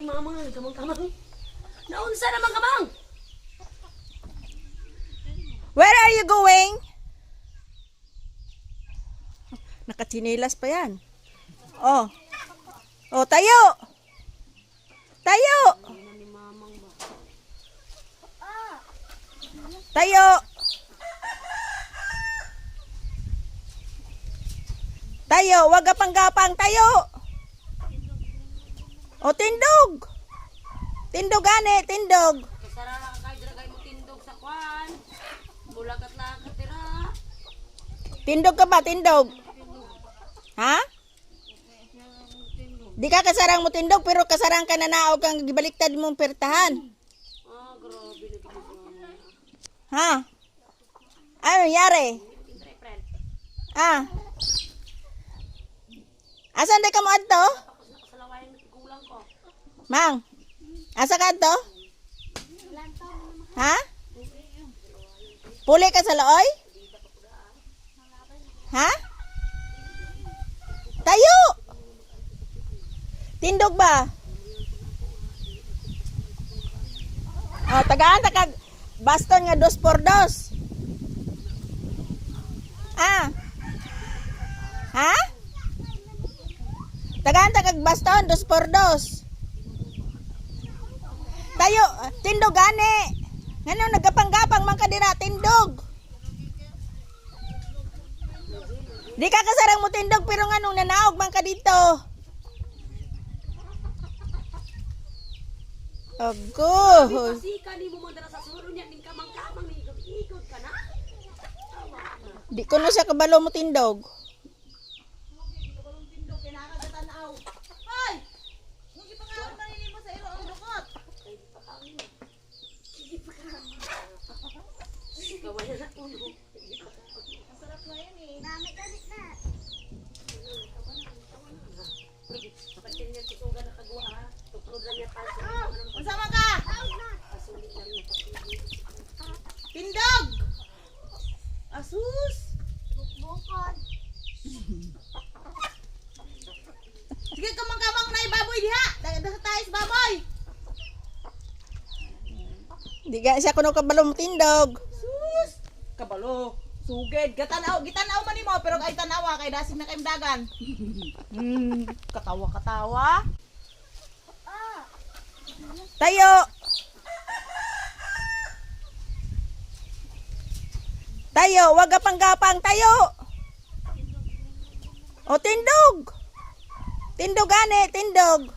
Mamang, kamang-kamang. Naunsa naman kamang? Where are you going? Nakatsinilas pa yan. Oh. Oh, tayo. Tayo. Tayo. Tayo, wag gapang-gapang, tayo. O, tindog. Tindog, ane, tindog. Kasara ka kay dragay mo tindog sa kwan. Bulakat-lakat tira. Tindog ka ba, tindog? Ha? Di ka kasarang mo tindog, pero kasarang ka na naog kang gibaliktad mong pertahan. Ah, grabe na ginawa. Ha? Ano nangyari? Ah. Asan di ka mo adto? Nakasalawayan mo tigulang ko. Mang, asa ka adto? Ha? Puli ka sa looy? Ha? Tayo! Tindog ba? Oh, tagaan takag baston nga 2x2. Ah. Ha? Tagaan takag baston 2x2. Tayo, tindog gani. Ngano nagapang-gapang man ka dira tindog. Di ka kasarang mo tindog pero nganong nanaog man ka dito. Agoy. Kasi ka ni mo mandara sa sulo niya ning kamang-kamang ni ikot ka na. Di ko na siya kabalo mo tindog. Gawayan na ulo. Masarap na yan eh. Dami galit na. Patin niya tutugan na kagwa ha. Tukrod lang niya pansin. Masama ka? Pasulit lang niya pasulit. Tindog. Asus. Bukbukon. Sige kamang-kamang na ibaboy diha. Dasa tayo sa baboy. Di ka siya kuno kabalo mo tindog. Sus. Kabalo. Suged. Gitanaw man nimo pero kay tanawa kay dasig na kay dagan. Katawa-katawa. Tayo. Tayo, wag gapang-gapang, tayo. O tindog. Tindog ane, tindog.